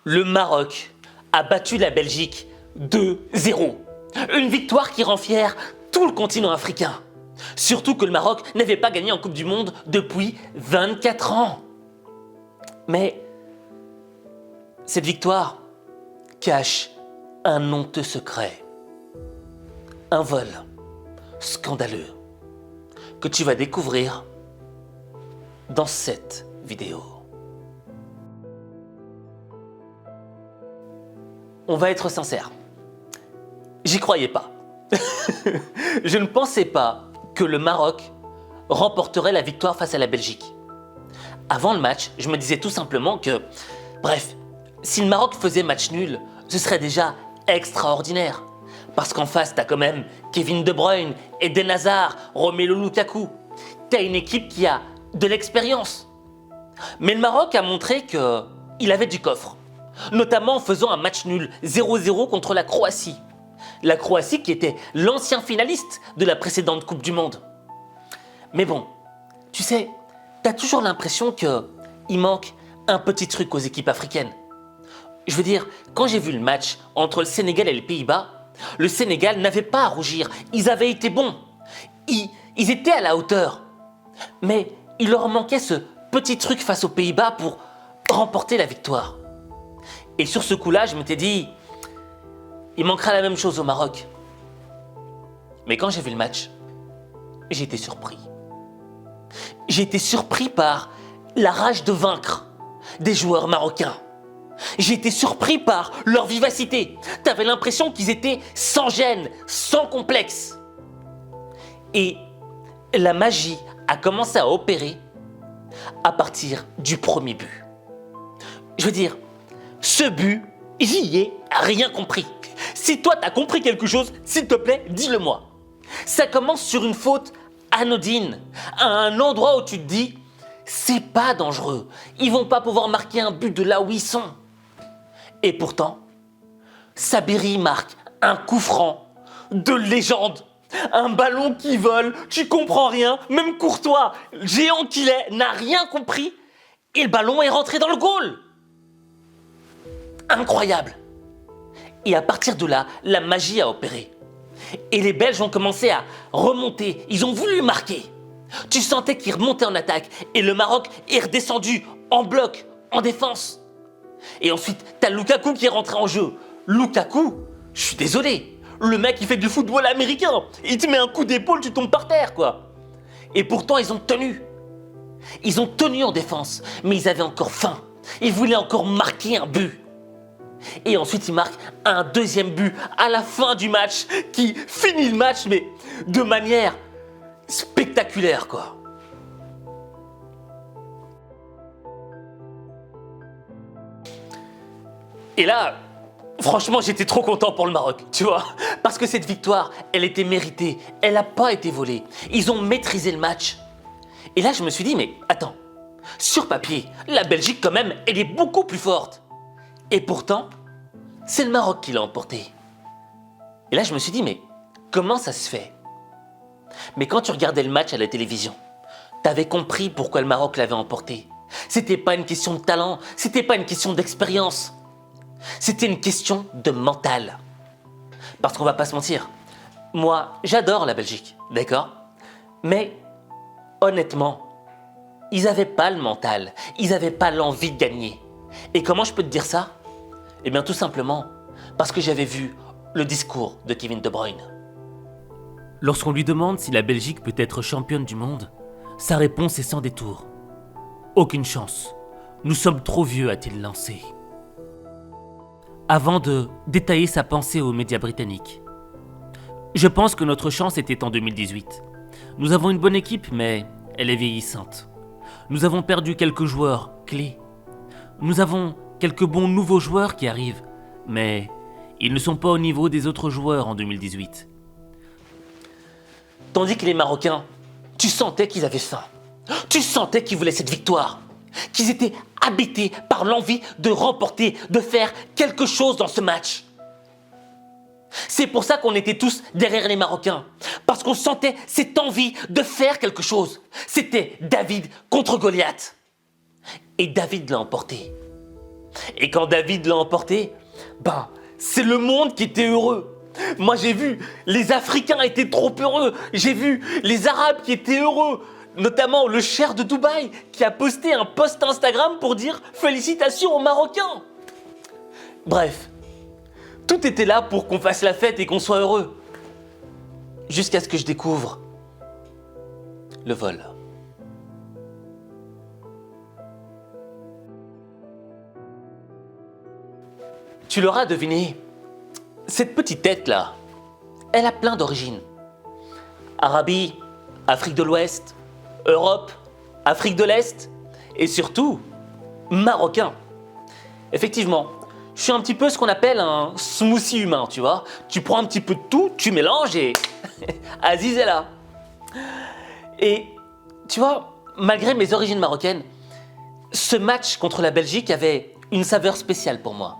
Le Maroc a battu la Belgique 2-0. Une victoire qui rend fier tout le continent africain. Surtout que le Maroc n'avait pas gagné en Coupe du Monde depuis 24 ans. Mais cette victoire cache un honteux secret. Un vol scandaleux que tu vas découvrir dans cette vidéo. On va être sincère. J'y croyais pas. Je ne pensais pas que le Maroc remporterait la victoire face à la Belgique. Avant le match, je me disais tout simplement que, bref, si le Maroc faisait match nul, ce serait déjà extraordinaire. Parce qu'en face, t'as quand même Kevin De Bruyne, Eden Hazard, Romelu Lukaku. T'as une équipe qui a de l'expérience. Mais le Maroc a montré qu'il avait du coffre. Notamment en faisant un match nul 0-0 contre la Croatie. La Croatie qui était l'ancien finaliste de la précédente Coupe du Monde. Mais bon, tu sais, t'as toujours l'impression qu'il manque un petit truc aux équipes africaines. Je veux dire, quand j'ai vu le match entre le Sénégal et les Pays-Bas, le Sénégal n'avait pas à rougir, ils avaient été bons. Ils étaient à la hauteur. Mais il leur manquait ce petit truc face aux Pays-Bas pour remporter la victoire. Et sur ce coup-là, je m'étais dit, il manquera la même chose au Maroc. Mais quand j'ai vu le match, j'ai été surpris. J'ai été surpris par la rage de vaincre des joueurs marocains. J'ai été surpris par leur vivacité. T'avais l'impression qu'ils étaient sans gêne, sans complexe. Et la magie a commencé à opérer à partir du premier but. Je veux dire, ce but, j'y ai rien compris. Si toi t'as compris quelque chose, s'il te plaît, dis-le-moi. Ça commence sur une faute anodine, à un endroit où tu te dis, c'est pas dangereux, ils vont pas pouvoir marquer un but de là où ils sont. Et pourtant, Sabiri marque un coup franc de légende. Un ballon qui vole, tu comprends rien, même Courtois, géant qu'il est, n'a rien compris, et le ballon est rentré dans le goal. Incroyable. Et à partir de là, la magie a opéré. Et les Belges ont commencé à remonter, ils ont voulu marquer. Tu sentais qu'ils remontaient en attaque, et le Maroc est redescendu en bloc, en défense. Et ensuite, t'as Lukaku qui est rentré en jeu. Lukaku, je suis désolé, le mec il fait du football américain. Il te met un coup d'épaule, tu tombes par terre, quoi. Et pourtant, ils ont tenu. Ils ont tenu en défense, mais ils avaient encore faim. Ils voulaient encore marquer un but. Et ensuite, ils marquent un deuxième but à la fin du match qui finit le match, mais de manière spectaculaire, quoi. Et là, franchement, j'étais trop content pour le Maroc, tu vois. Parce que cette victoire, elle était méritée. Elle n'a pas été volée. Ils ont maîtrisé le match. Et là, je me suis dit, mais attends, sur papier, la Belgique, quand même, elle est beaucoup plus forte. Et pourtant, c'est le Maroc qui l'a emporté. Et là, je me suis dit, mais comment ça se fait? Mais quand tu regardais le match à la télévision, t'avais compris pourquoi le Maroc l'avait emporté. C'était pas une question de talent, c'était pas une question d'expérience. C'était une question de mental. Parce qu'on va pas se mentir, moi, j'adore la Belgique, d'accord? Mais, honnêtement, ils avaient pas le mental, ils avaient pas l'envie de gagner. Et comment je peux te dire ça? Eh bien, tout simplement, parce que j'avais vu le discours de Kevin De Bruyne. Lorsqu'on lui demande si la Belgique peut être championne du monde, sa réponse est sans détour. Aucune chance. Nous sommes trop vieux, a-t-il lancé. Avant de détailler sa pensée aux médias britanniques. Je pense que notre chance était en 2018. Nous avons une bonne équipe, mais elle est vieillissante. Nous avons perdu quelques joueurs clés. Nous avons quelques bons nouveaux joueurs qui arrivent, mais ils ne sont pas au niveau des autres joueurs en 2018. Tandis que les Marocains, tu sentais qu'ils avaient faim. Tu sentais qu'ils voulaient cette victoire. Qu'ils étaient habités par l'envie de remporter, de faire quelque chose dans ce match. C'est pour ça qu'on était tous derrière les Marocains. Parce qu'on sentait cette envie de faire quelque chose. C'était David contre Goliath. Et David l'a emporté. Et quand David l'a emporté, c'est le monde qui était heureux. Moi j'ai vu, les Africains étaient trop heureux. J'ai vu les Arabes qui étaient heureux. Notamment le cheikh de Dubaï qui a posté un post Instagram pour dire « Félicitations aux Marocains ». Bref, tout était là pour qu'on fasse la fête et qu'on soit heureux. Jusqu'à ce que je découvre le vol. Tu l'auras deviné, cette petite tête-là, elle a plein d'origines. Arabie, Afrique de l'Ouest, Europe, Afrique de l'Est et surtout, Marocain. Effectivement, je suis un petit peu ce qu'on appelle un smoothie humain, tu vois. Tu prends un petit peu de tout, tu mélanges et Aziz est là. Et tu vois, malgré mes origines marocaines, ce match contre la Belgique avait une saveur spéciale pour moi.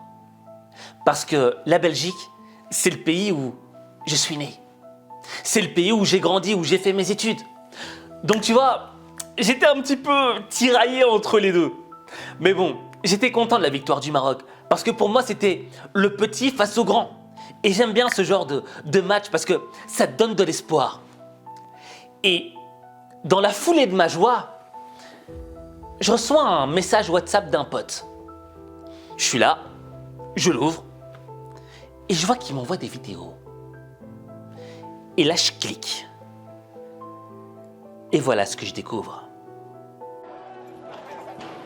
Parce que la Belgique, c'est le pays où je suis né. C'est le pays où j'ai grandi, où j'ai fait mes études. Donc tu vois, j'étais un petit peu tiraillé entre les deux. Mais bon, j'étais content de la victoire du Maroc. Parce que pour moi, c'était le petit face au grand. Et j'aime bien ce genre de match parce que ça te donne de l'espoir. Et dans la foulée de ma joie, je reçois un message WhatsApp d'un pote. Je suis là, je l'ouvre, et je vois qu'il m'envoie des vidéos. Et là, je clique. Et voilà ce que je découvre.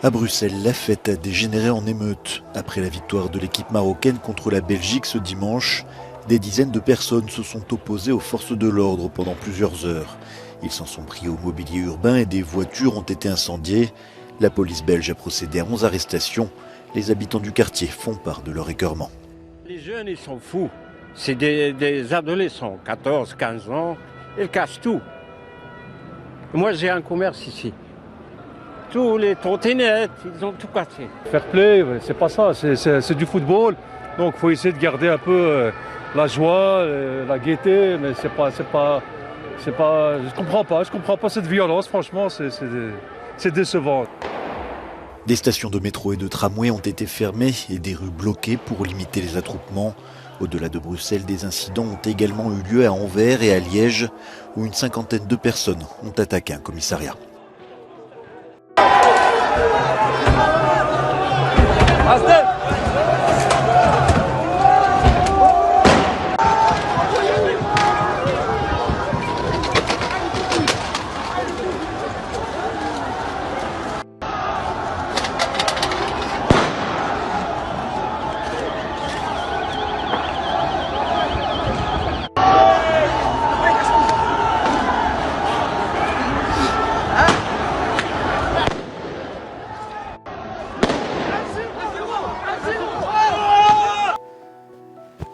À Bruxelles, la fête a dégénéré en émeute. Après la victoire de l'équipe marocaine contre la Belgique ce dimanche, des dizaines de personnes se sont opposées aux forces de l'ordre pendant plusieurs heures. Ils s'en sont pris au mobilier urbain et des voitures ont été incendiées. La police belge a procédé à 11 arrestations. Les habitants du quartier font part de leur écœurement. Les jeunes, ils sont fous. C'est des adolescents, 14, 15 ans. Ils cassent tout. Moi, j'ai un commerce ici. Tous les trottinettes, ils ont tout cassé. Fair play, c'est pas ça, c'est du football. Donc il faut essayer de garder un peu la joie, la gaieté, mais c'est pas, je comprends pas cette violence, franchement, c'est décevant. Des stations de métro et de tramway ont été fermées et des rues bloquées pour limiter les attroupements. Au-delà de Bruxelles, des incidents ont également eu lieu à Anvers et à Liège, où une cinquantaine de personnes ont attaqué un commissariat.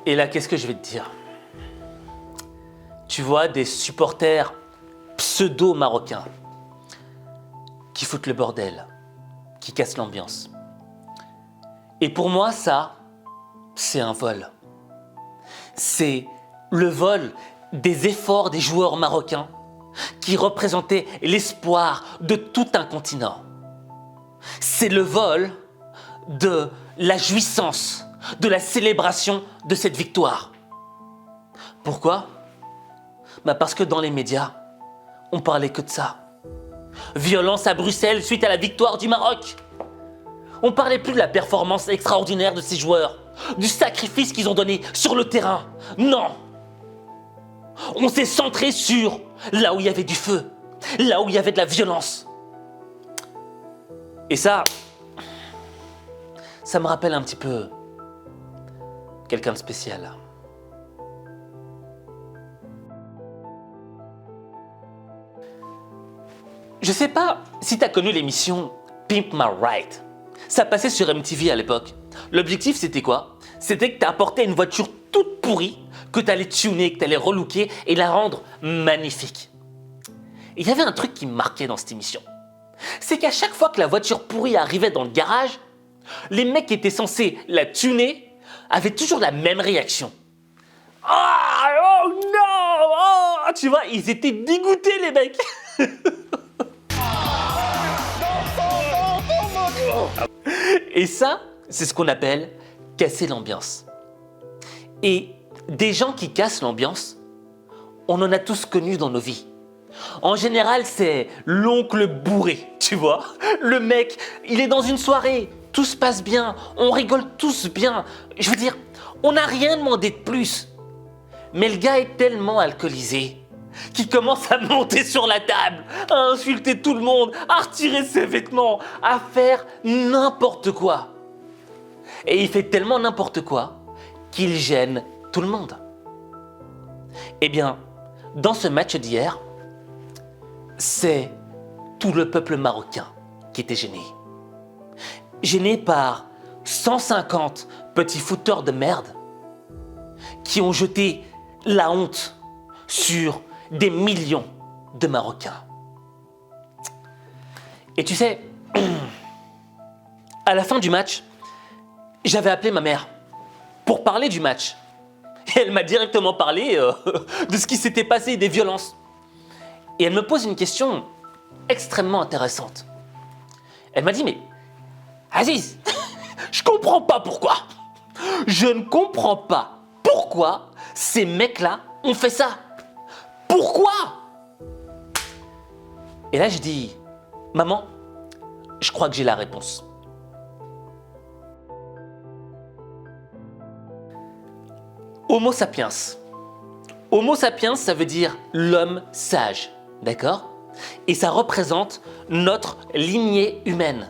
Et là, qu'est-ce que je vais te dire? Tu vois des supporters pseudo-marocains qui foutent le bordel, qui cassent l'ambiance. Et pour moi, ça, c'est un vol. C'est le vol des efforts des joueurs marocains qui représentaient l'espoir de tout un continent. C'est le vol de la jouissance, de la célébration de cette victoire. Pourquoi? Parce que dans les médias, on parlait que de ça. Violence à Bruxelles suite à la victoire du Maroc. On parlait plus de la performance extraordinaire de ces joueurs, du sacrifice qu'ils ont donné sur le terrain. Non! On s'est centré sur là où il y avait du feu, là où il y avait de la violence. Et ça me rappelle un petit peu quelqu'un de spécial. Je sais pas si tu as connu l'émission Pimp My Ride. Ça passait sur MTV à l'époque. L'objectif, c'était quoi? C'était que tu apportais une voiture toute pourrie, que tu allais tuner, que tu allais relooker et la rendre magnifique. Et il y avait un truc qui me marquait dans cette émission. C'est qu'à chaque fois que la voiture pourrie arrivait dans le garage, les mecs qui étaient censés la tuner avaient toujours la même réaction. Ah, oh non, oh, tu vois, ils étaient dégoûtés les mecs. Et ça, c'est ce qu'on appelle casser l'ambiance. Et des gens qui cassent l'ambiance, on en a tous connu dans nos vies. En général, c'est l'oncle bourré, tu vois. Le mec, il est dans une soirée, tout se passe bien, on rigole tous bien. Je veux dire, on n'a rien demandé de plus. Mais le gars est tellement alcoolisé qu'il commence à monter sur la table, à insulter tout le monde, à retirer ses vêtements, à faire n'importe quoi. Et il fait tellement n'importe quoi qu'il gêne tout le monde. Eh bien, dans ce match d'hier, c'est tout le peuple marocain qui était gêné. Gêné par 150 petits fouteurs de merde qui ont jeté la honte sur des millions de Marocains. Et tu sais, à la fin du match, j'avais appelé ma mère pour parler du match. Et elle m'a directement parlé de ce qui s'était passé, des violences. Et elle me pose une question extrêmement intéressante. Elle m'a dit, mais Aziz, je comprends pas pourquoi. Je ne comprends pas pourquoi ces mecs-là ont fait ça. Pourquoi? Et là, je dis, maman, je crois que j'ai la réponse. Homo sapiens. Homo sapiens, ça veut dire l'homme sage, d'accord? Et ça représente notre lignée humaine.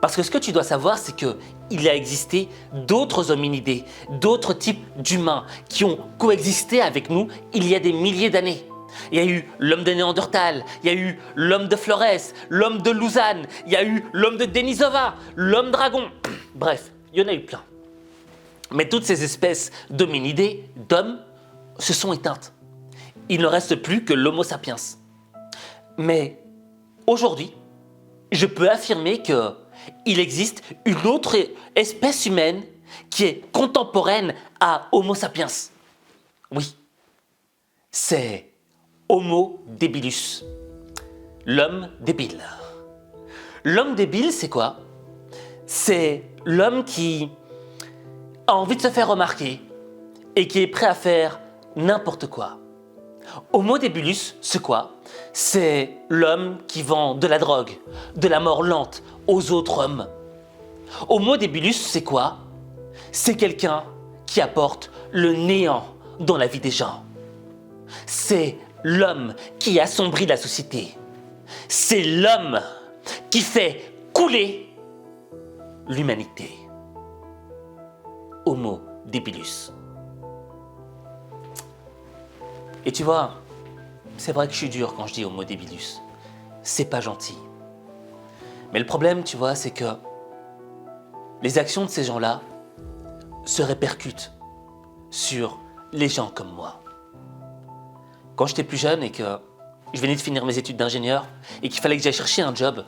Parce que ce que tu dois savoir, c'est qu'il a existé d'autres hominidés, d'autres types d'humains qui ont coexisté avec nous il y a des milliers d'années. Il y a eu l'homme de Néandertal, il y a eu l'homme de Flores, l'homme de Lausanne, il y a eu l'homme de Denisova, l'homme dragon. Bref, il y en a eu plein. Mais toutes ces espèces d'hominidés, d'hommes, se sont éteintes. Il ne reste plus que l'Homo sapiens. Mais aujourd'hui, je peux affirmer qu'il existe une autre espèce humaine qui est contemporaine à Homo sapiens. Oui, c'est Homo debilus, l'homme débile. L'homme débile, c'est quoi? C'est l'homme qui a envie de se faire remarquer et qui est prêt à faire n'importe quoi. Homo debilus, c'est quoi? C'est l'homme qui vend de la drogue, de la mort lente aux autres hommes. Homo debilus, c'est quoi? C'est quelqu'un qui apporte le néant dans la vie des gens. C'est l'homme qui assombrit la société. C'est l'homme qui fait couler l'humanité. Homo debilus. Et tu vois, c'est vrai que je suis dur quand je dis Homo debilus. C'est pas gentil. Mais le problème, tu vois, c'est que les actions de ces gens-là se répercutent sur les gens comme moi. Quand j'étais plus jeune et que je venais de finir mes études d'ingénieur et qu'il fallait que j'aille chercher un job,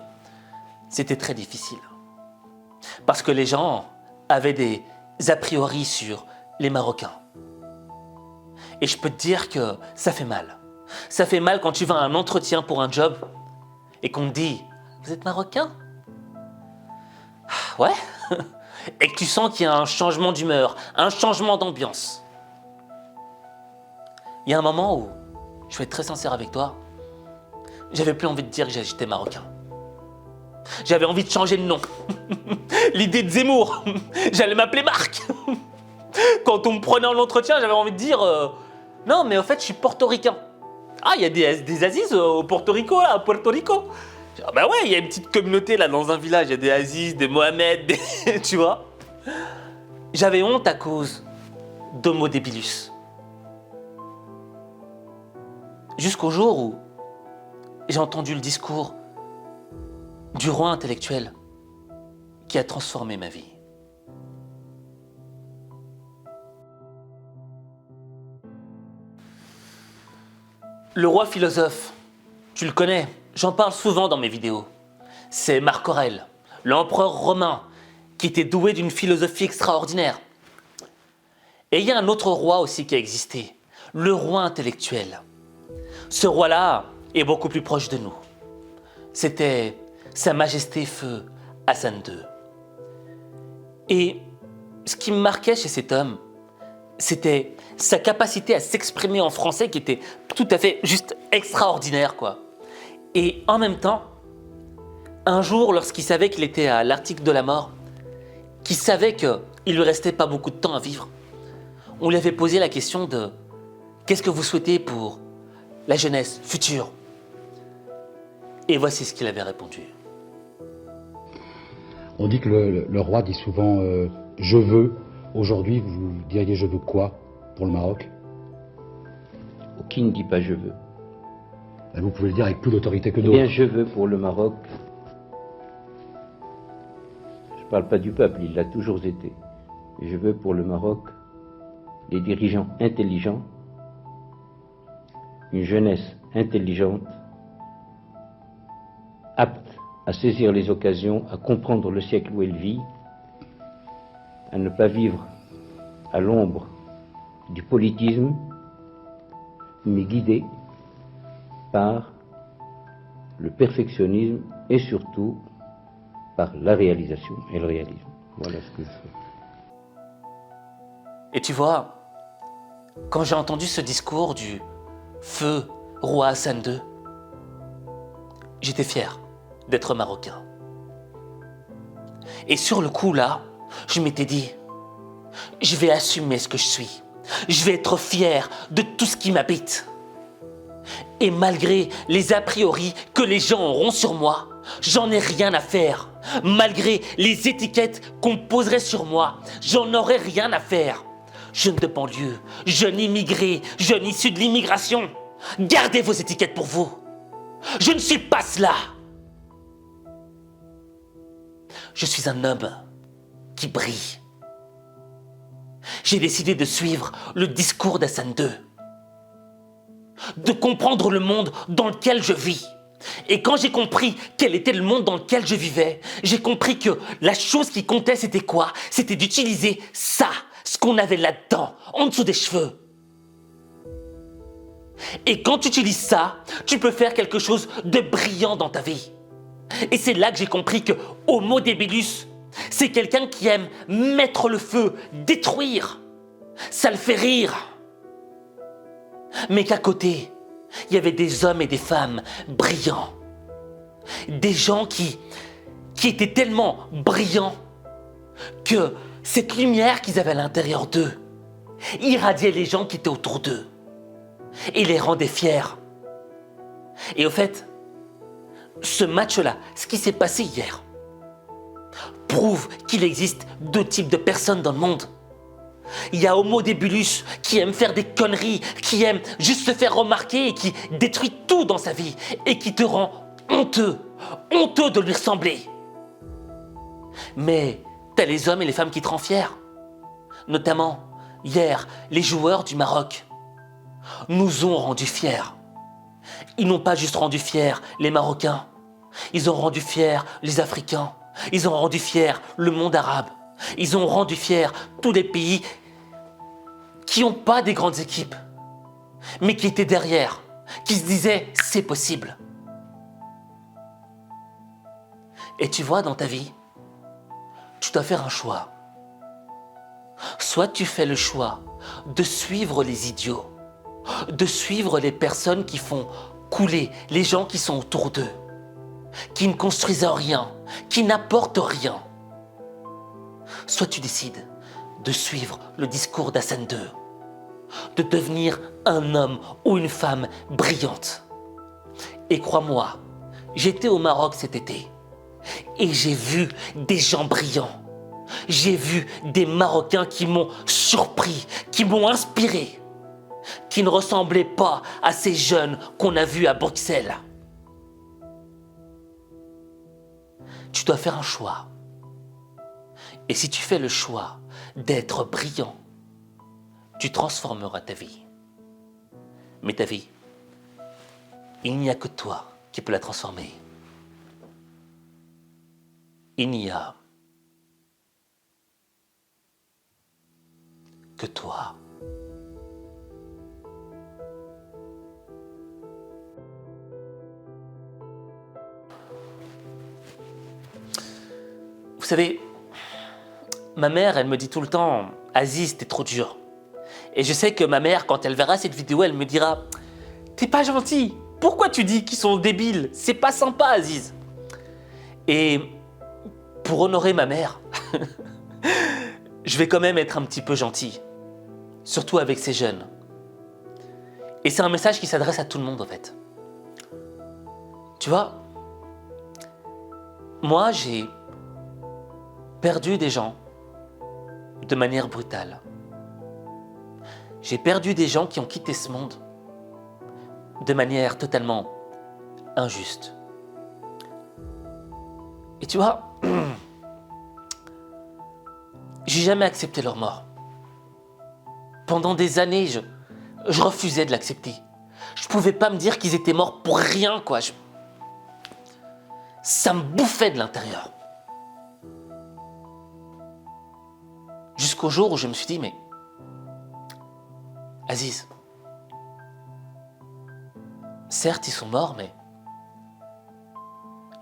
c'était très difficile. Parce que les gens avaient des a priori sur les Marocains. Et je peux te dire que ça fait mal. Ça fait mal quand tu vas à un entretien pour un job et qu'on te dit « Vous êtes Marocain ?»« Ouais. » Et que tu sens qu'il y a un changement d'humeur, un changement d'ambiance. Il y a un moment où, je vais être très sincère avec toi, j'avais plus envie de dire que j'étais Marocain. J'avais envie de changer de nom. L'idée de Zemmour. J'allais m'appeler Marc. Quand on me prenait en entretien, j'avais envie de dire non, mais en fait, je suis portoricain. Ah, il y a des Aziz au Porto Rico, là, à Puerto Rico. Ah bah ouais, il y a une petite communauté là dans un village. Il y a des Aziz, des Mohamed, tu vois. J'avais honte à cause d'Homo debilus. Jusqu'au jour où j'ai entendu le discours du roi intellectuel qui a transformé ma vie. Le roi philosophe, tu le connais, j'en parle souvent dans mes vidéos. C'est Marc Aurèle, l'empereur romain, qui était doué d'une philosophie extraordinaire. Et il y a un autre roi aussi qui a existé, le roi intellectuel. Ce roi-là est beaucoup plus proche de nous. C'était Sa Majesté Feu Hassan II. Et ce qui me marquait chez cet homme, c'était sa capacité à s'exprimer en français qui était tout à fait juste extraordinaire, quoi. Et en même temps, un jour, lorsqu'il savait qu'il était à l'article de la mort, qu'il savait qu'il lui restait pas beaucoup de temps à vivre, on lui avait posé la question de « Qu'est-ce que vous souhaitez pour la jeunesse future ?» Et voici ce qu'il avait répondu. On dit que le roi dit souvent je veux. Aujourd'hui, vous diriez je veux quoi pour le Maroc? Qui ne dit pas je veux? Vous pouvez le dire avec plus d'autorité que Eh d'autres. bien, je veux pour le Maroc. Je ne parle pas du peuple, il l'a toujours été. Je veux pour le Maroc des dirigeants intelligents, une jeunesse intelligente, apte à saisir les occasions, à comprendre le siècle où elle vit, à ne pas vivre à l'ombre du politisme, mais guidée par le perfectionnisme et surtout par la réalisation et le réalisme. Voilà ce que je fais. Et tu vois, quand j'ai entendu ce discours du feu roi Hassan II, j'étais fier d'être marocain. Et sur le coup là, je m'étais dit, je vais assumer ce que je suis. Je vais être fier de tout ce qui m'habite. Et malgré les a priori que les gens auront sur moi, j'en ai rien à faire. Malgré les étiquettes qu'on poserait sur moi, j'en aurais rien à faire. Jeune de banlieue, jeune immigré, jeune issu de l'immigration, gardez vos étiquettes pour vous. Je ne suis pas cela. Je suis un homme qui brille. J'ai décidé de suivre le discours d'Hassan II, de comprendre le monde dans lequel je vis. Et quand j'ai compris quel était le monde dans lequel je vivais, j'ai compris que la chose qui comptait, c'était quoi? C'était d'utiliser ça, ce qu'on avait là-dedans, en dessous des cheveux. Et quand tu utilises ça, tu peux faire quelque chose de brillant dans ta vie. Et c'est là que j'ai compris que Homo debilus, c'est quelqu'un qui aime mettre le feu, détruire. Ça le fait rire. Mais qu'à côté, il y avait des hommes et des femmes brillants. Des gens qui étaient tellement brillants que cette lumière qu'ils avaient à l'intérieur d'eux irradiait les gens qui étaient autour d'eux et les rendait fiers. Et au fait, ce match-là, ce qui s'est passé hier, prouve qu'il existe deux types de personnes dans le monde. Il y a Homo debulus qui aime faire des conneries, qui aime juste se faire remarquer et qui détruit tout dans sa vie et qui te rend honteux de lui ressembler. Mais t'as les hommes et les femmes qui te rendent fiers. Notamment, hier, les joueurs du Maroc nous ont rendus fiers. Ils n'ont pas juste rendu fiers les Marocains, ils ont rendu fiers les Africains, ils ont rendu fiers le monde arabe, ils ont rendu fiers tous les pays qui n'ont pas des grandes équipes, mais qui étaient derrière, qui se disaient « c'est possible ». Et tu vois, dans ta vie, tu dois faire un choix. Soit tu fais le choix de suivre les idiots, de suivre les personnes qui font couler les gens qui sont autour d'eux, qui ne construisent rien, qui n'apportent rien. Soit tu décides de suivre le discours d'Hassan II, de devenir un homme ou une femme brillante. Et crois-moi, j'étais au Maroc cet été et j'ai vu des gens brillants. J'ai vu des Marocains qui m'ont surpris, qui m'ont inspiré, qui ne ressemblaient pas à ces jeunes qu'on a vus à Bruxelles. Tu dois faire un choix. Et si tu fais le choix d'être brillant, tu transformeras ta vie. Mais ta vie, il n'y a que toi qui peux la transformer. Il n'y a que toi. Vous savez, ma mère, elle me dit tout le temps « Aziz, t'es trop dur ». Et je sais que ma mère, quand elle verra cette vidéo, elle me dira « T'es pas gentil, pourquoi tu dis qu'ils sont débiles? C'est pas sympa, Aziz ». Et pour honorer ma mère, je vais quand même être un petit peu gentil, surtout avec ces jeunes. Et c'est un message qui s'adresse à tout le monde en fait. Tu vois, moi j'ai perdu des gens de manière brutale. J'ai perdu des gens qui ont quitté ce monde de manière totalement injuste. Et tu vois, j'ai jamais accepté leur mort. Pendant des années, je refusais de l'accepter. Je pouvais pas me dire qu'ils étaient morts pour rien, quoi. Ça me bouffait de l'intérieur. Jusqu'au jour où je me suis dit, mais Aziz, certes ils sont morts, mais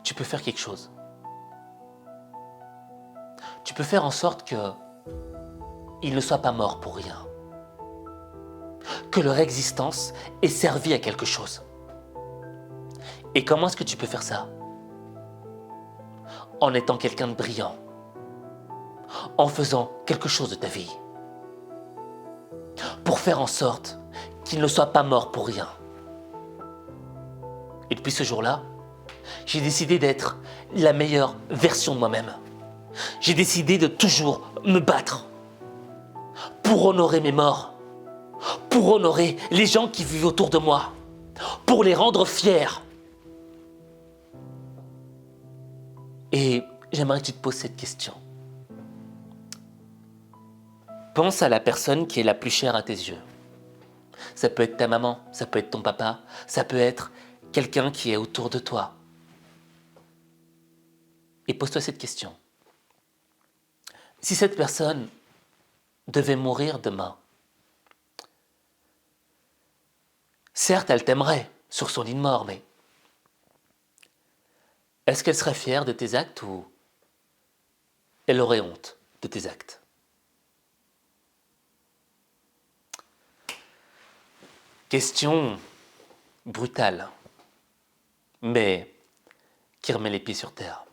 tu peux faire quelque chose. Tu peux faire en sorte qu'ils ne soient pas morts pour rien. Que leur existence ait servi à quelque chose. Et comment est-ce que tu peux faire ça? En étant quelqu'un de brillant. En faisant quelque chose de ta vie. Pour faire en sorte qu'ils ne soient pas morts pour rien. Et depuis ce jour-là, j'ai décidé d'être la meilleure version de moi-même. J'ai décidé de toujours me battre pour honorer mes morts, pour honorer les gens qui vivent autour de moi, pour les rendre fiers. Et j'aimerais que tu te poses cette question. Pense à la personne qui est la plus chère à tes yeux. Ça peut être ta maman, ça peut être ton papa, ça peut être quelqu'un qui est autour de toi. Et pose-toi cette question. Si cette personne devait mourir demain, certes, elle t'aimerait sur son lit de mort, mais est-ce qu'elle serait fière de tes actes ou elle aurait honte de tes actes? Question brutale, mais qui remet les pieds sur terre.